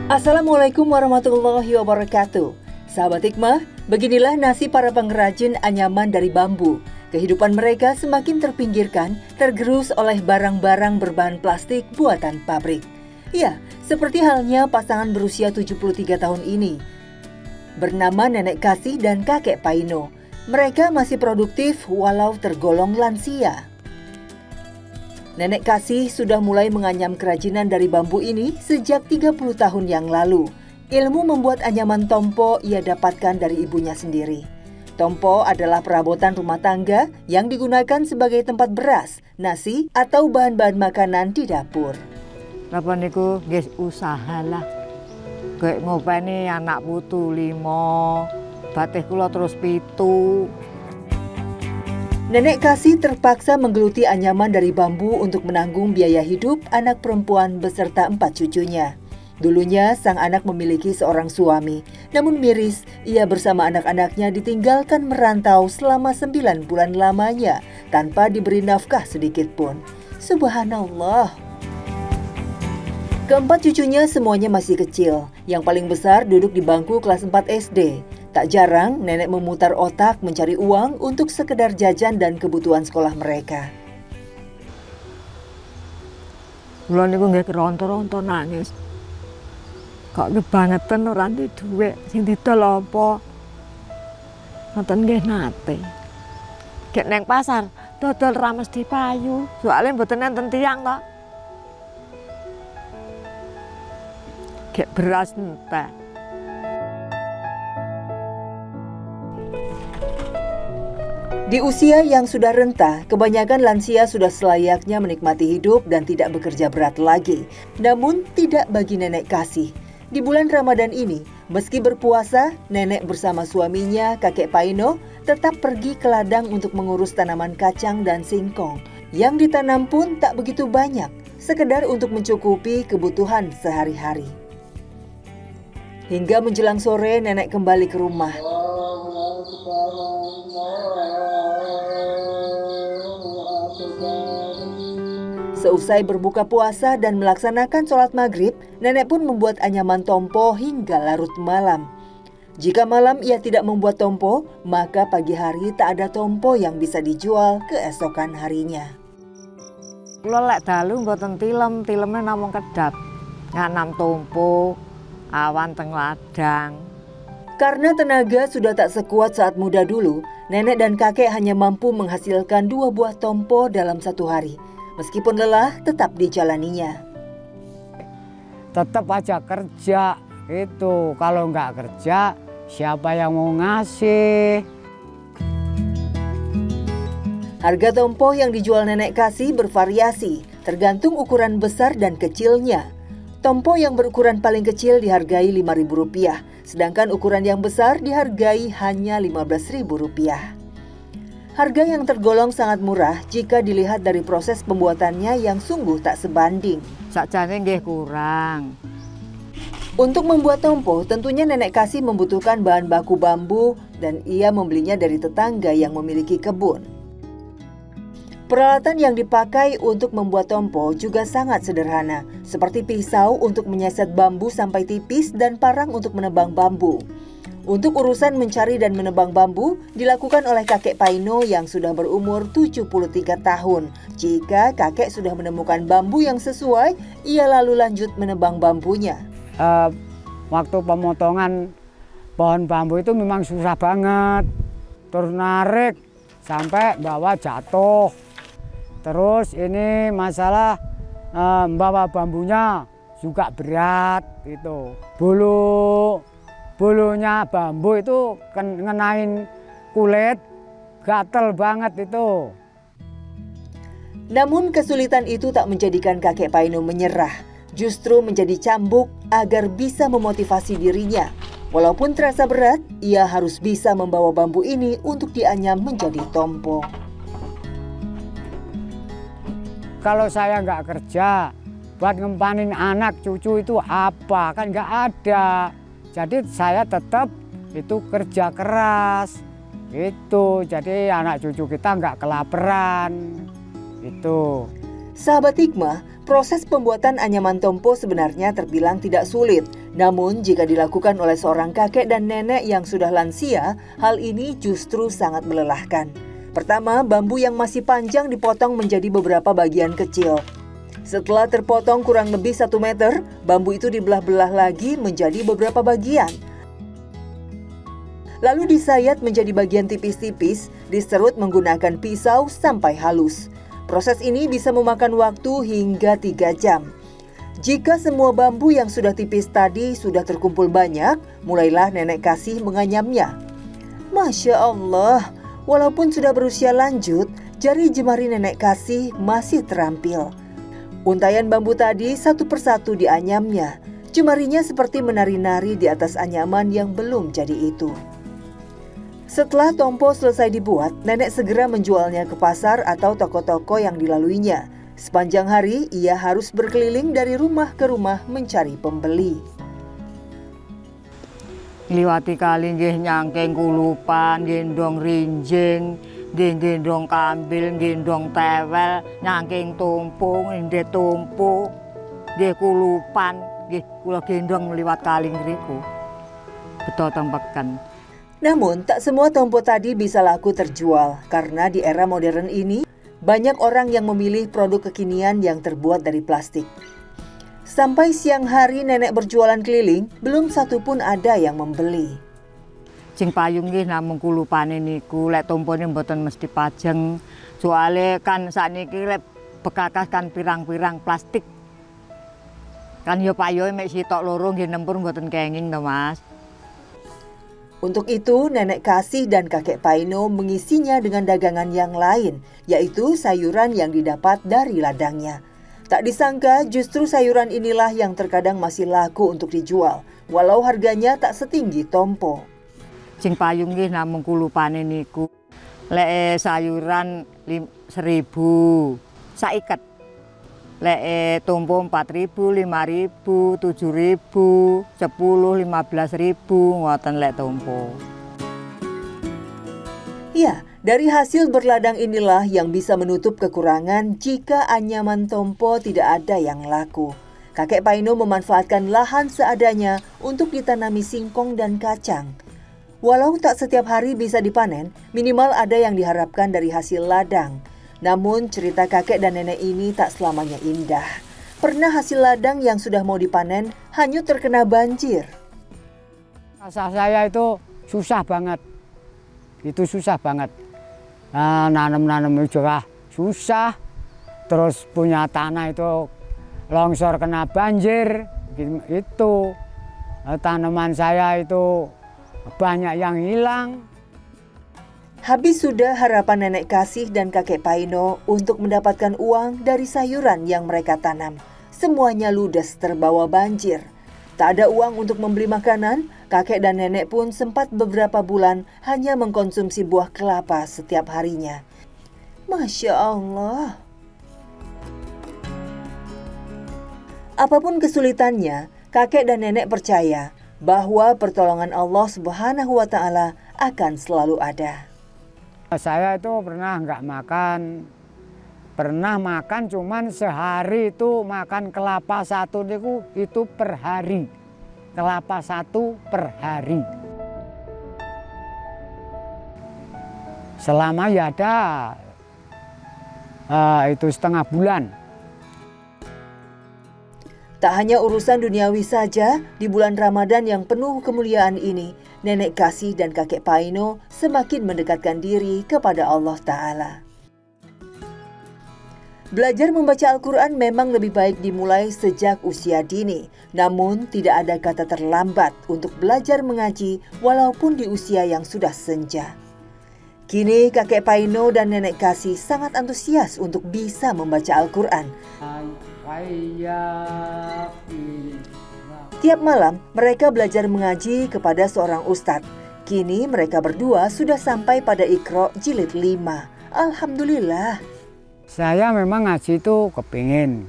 Assalamualaikum warahmatullahi wabarakatuh. Sahabat Hikmah, beginilah nasib para pengrajin anyaman dari bambu. Kehidupan mereka semakin terpinggirkan, tergerus oleh barang-barang berbahan plastik buatan pabrik. Ya, seperti halnya pasangan berusia 73 tahun ini, bernama Nenek Kasih dan Kakek Paino. Mereka masih produktif walau tergolong lansia. Nenek Kasih sudah mulai menganyam kerajinan dari bambu ini sejak 30 tahun yang lalu. Ilmu membuat anyaman tompo ia dapatkan dari ibunya sendiri. Tompo adalah perabotan rumah tangga yang digunakan sebagai tempat beras, nasi, atau bahan-bahan makanan di dapur. Napa niku nggih usahalah. Kayak ngopeni anak putu 5, batih kula terus 7. Nenek Kasih terpaksa menggeluti anyaman dari bambu untuk menanggung biaya hidup anak perempuan beserta 4 cucunya. Dulunya sang anak memiliki seorang suami, namun miris ia bersama anak-anaknya ditinggalkan merantau selama 9 bulan lamanya tanpa diberi nafkah sedikit pun. Subhanallah. Keempat cucunya semuanya masih kecil, yang paling besar duduk di bangku kelas 4 SD. Tak jarang nenek memutar otak mencari uang untuk sekedar jajan dan kebutuhan sekolah mereka. Kula niku nggih keronto-ronto nangis. Kok kebangetan ora ndek dhuwit sing didol apa. Ngoten nggih nate. Gek neng pasar dodol ra mesti payu, soalé mboten enten tiyang to. Gek beras entek. Di usia yang sudah renta, kebanyakan lansia sudah selayaknya menikmati hidup dan tidak bekerja berat lagi. Namun tidak bagi Nenek Kasih. Di bulan Ramadan ini, meski berpuasa, nenek bersama suaminya, Kakek Paino, tetap pergi ke ladang untuk mengurus tanaman kacang dan singkong. Yang ditanam pun tak begitu banyak, sekedar untuk mencukupi kebutuhan sehari-hari. Hingga menjelang sore, nenek kembali ke rumah. Seusai berbuka puasa dan melaksanakan sholat maghrib, nenek pun membuat anyaman tompo hingga larut malam. Jika malam ia tidak membuat tompo, maka pagi hari tak ada tompo yang bisa dijual keesokan harinya. Kula lek dalu mboten tilem-tilemnya namung kedap. Nganam tompo, awan teng ladang. Karena tenaga sudah tak sekuat saat muda dulu, nenek dan kakek hanya mampu menghasilkan 2 buah tompo dalam 1 hari. Meskipun lelah, tetap dijalaninya. Tetap aja kerja, itu. Kalau nggak kerja, siapa yang mau ngasih? Harga tompo yang dijual Nenek Kasih bervariasi, tergantung ukuran besar dan kecilnya. Tompo yang berukuran paling kecil dihargai Rp5.000, sedangkan ukuran yang besar dihargai hanya Rp15.000. Harga yang tergolong sangat murah jika dilihat dari proses pembuatannya yang sungguh tak sebanding. Sakjane nggih kurang. Untuk membuat tompo, tentunya Nenek Kasih membutuhkan bahan baku bambu dan ia membelinya dari tetangga yang memiliki kebun. Peralatan yang dipakai untuk membuat tompo juga sangat sederhana, seperti pisau untuk menyeset bambu sampai tipis dan parang untuk menebang bambu. Untuk urusan mencari dan menebang bambu dilakukan oleh Kakek Paino yang sudah berumur 73 tahun. Jika kakek sudah menemukan bambu yang sesuai, ia lalu lanjut menebang bambunya. Waktu pemotongan pohon bambu itu memang susah banget. Terus narik sampai bawah jatuh. Terus ini masalah membawa bambunya juga berat itu. Bulunya bambu itu ngenain kulit, gatel banget itu. Namun kesulitan itu tak menjadikan Kakek Paino menyerah. Justru menjadi cambuk agar bisa memotivasi dirinya. Walaupun terasa berat, ia harus bisa membawa bambu ini untuk dianyam menjadi tompo. Kalau saya nggak kerja, buat ngempanin anak cucu itu apa? Kan nggak ada. Jadi saya tetap itu kerja keras, itu. Jadi anak cucu kita nggak kelaparan, itu. Sahabat hikmah, proses pembuatan anyaman tompo sebenarnya terbilang tidak sulit. Namun jika dilakukan oleh seorang kakek dan nenek yang sudah lansia, hal ini justru sangat melelahkan. Pertama, bambu yang masih panjang dipotong menjadi beberapa bagian kecil. Setelah terpotong kurang lebih 1 meter, bambu itu dibelah-belah lagi menjadi beberapa bagian. Lalu disayat menjadi bagian tipis-tipis, diserut menggunakan pisau sampai halus. Proses ini bisa memakan waktu hingga 3 jam. Jika semua bambu yang sudah tipis tadi sudah terkumpul banyak, mulailah nenek Kasih menganyamnya. Masya Allah, walaupun sudah berusia lanjut, jari jemari nenek Kasih masih terampil. Untayan bambu tadi satu persatu dianyamnya. Jemarinya seperti menari-nari di atas anyaman yang belum jadi itu. Setelah tompo selesai dibuat, nenek segera menjualnya ke pasar atau toko-toko yang dilaluinya. Sepanjang hari, ia harus berkeliling dari rumah ke rumah mencari pembeli. Liwati kali nggih nyangking kulupan, gendong rinjing, gendong kambil, gendong tewel, nyangking tumpung, nggih tumpu, nggih kulupan, nggih kula gendong liwat kali ngriku. Beto tempeken. Namun, tak semua tompo tadi bisa laku terjual, karena di era modern ini, banyak orang yang memilih produk kekinian yang terbuat dari plastik. Sampai siang hari nenek berjualan keliling, belum satu pun ada yang membeli. Sing payung nggih namung kulupane niku, lek tompone mboten mesti pajeng. Soale kan sakniki lek bekakas kan pirang-pirang plastik. Kan ya payuhe mek sitok loro nggih nempur mboten kenging to, Mas. Untuk itu, nenek Kasih dan kakek Paino mengisinya dengan dagangan yang lain, yaitu sayuran yang didapat dari ladangnya. Tak disangka justru sayuran inilah yang terkadang masih laku untuk dijual, walau harganya tak setinggi tompo. Sing payung nggih namung kulupane niku. Lek sayuran 1.000 saiket. Lek tompo 4.000, 5.000, 7.000, 10, 15.000 ngoten lek tompo. Ya, dari hasil berladang inilah yang bisa menutup kekurangan jika anyaman tompo tidak ada yang laku. Kakek Paino memanfaatkan lahan seadanya untuk ditanami singkong dan kacang. Walau tak setiap hari bisa dipanen, minimal ada yang diharapkan dari hasil ladang. Namun cerita kakek dan nenek ini tak selamanya indah. Pernah hasil ladang yang sudah mau dipanen hanyut terkena banjir. Rasa saya itu susah banget. Itu susah banget. Nah, nanam-nanam juga susah. Terus punya tanah itu longsor kena banjir. Itu tanaman saya itu banyak yang hilang. Habis sudah harapan nenek Kasih dan kakek Paino untuk mendapatkan uang dari sayuran yang mereka tanam. Semuanya ludes terbawa banjir. Tak ada uang untuk membeli makanan, kakek dan nenek pun sempat beberapa bulan hanya mengkonsumsi buah kelapa setiap harinya. Masya Allah. Apapun kesulitannya, kakek dan nenek percaya bahwa pertolongan Allah Subhanahu wa Ta'ala akan selalu ada. Saya itu pernah nggak makan, pernah makan cuman sehari itu makan kelapa satu itu per hari, kelapa satu per hari. Selama ya ada itu setengah bulan. Tak hanya urusan duniawi saja, di bulan Ramadan yang penuh kemuliaan ini, nenek Kasih dan kakek Paino semakin mendekatkan diri kepada Allah Ta'ala. Belajar membaca Al-Quran memang lebih baik dimulai sejak usia dini. Namun tidak ada kata terlambat untuk belajar mengaji walaupun di usia yang sudah senja. Kini kakek Paino dan nenek Kasih sangat antusias untuk bisa membaca Al-Quran. Tiap malam mereka belajar mengaji kepada seorang ustadz. Kini mereka berdua sudah sampai pada Iqra jilid 5. Alhamdulillah. Saya memang ngaji itu kepingin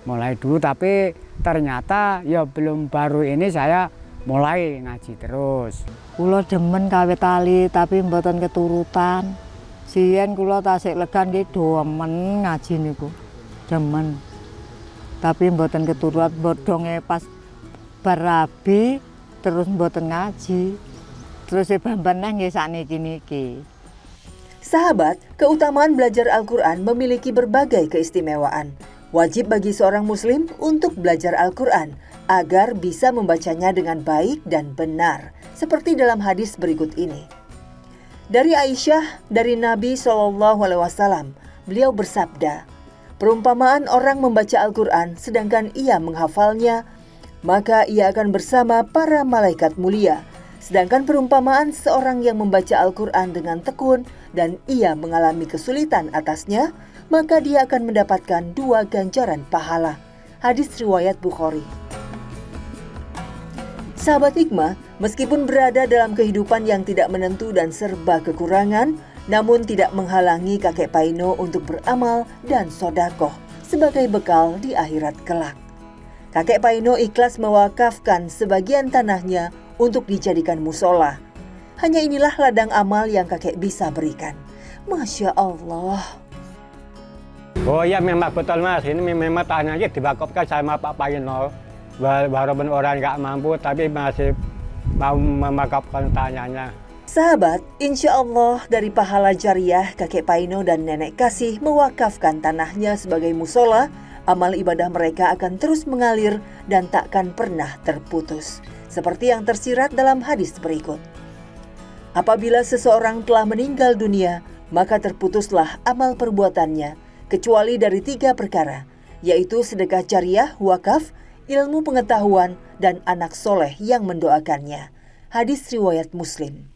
mulai dulu, tapi ternyata ya belum, baru ini saya mulai ngaji terus. Kula demen kawit tali tapi mboten keturutan. Siyen kula tasik legan nggih demen ngaji niku. Demen. Tapi mboten keturut bodonge pas barabi terus mboten ngaji. Terus bamban nggih sakniki niki. Sahabat, keutamaan belajar Al-Quran memiliki berbagai keistimewaan. Wajib bagi seorang muslim untuk belajar Al-Quran agar bisa membacanya dengan baik dan benar, seperti dalam hadis berikut ini. Dari Aisyah, dari Nabi SAW, beliau bersabda, perumpamaan orang membaca Al-Quran sedangkan ia menghafalnya, maka ia akan bersama para malaikat mulia. Sedangkan perumpamaan seorang yang membaca Al-Quran dengan tekun dan ia mengalami kesulitan atasnya, maka dia akan mendapatkan 2 ganjaran pahala. Hadis riwayat Bukhari. Sahabat hikmah, meskipun berada dalam kehidupan yang tidak menentu dan serba kekurangan, namun tidak menghalangi kakek Paino untuk beramal dan sodakoh sebagai bekal di akhirat kelak. Kakek Paino ikhlas mewakafkan sebagian tanahnya untuk dijadikan musola. Hanya inilah ladang amal yang kakek bisa berikan. Masya Allah. Oh ya memang betul Mas, ini memang tanahnya diwakafkan sama Pak Paino. Walaupun orang nggak mampu tapi masih mau mewakafkan tanahnya. Sahabat, insya Allah dari pahala jariah kakek Paino dan nenek Kasih mewakafkan tanahnya sebagai musola, amal ibadah mereka akan terus mengalir dan takkan pernah terputus. Seperti yang tersirat dalam hadis berikut. Apabila seseorang telah meninggal dunia, maka terputuslah amal perbuatannya, kecuali dari 3 perkara, yaitu sedekah jariah, wakaf, ilmu pengetahuan, dan anak soleh yang mendoakannya. Hadis riwayat Muslim.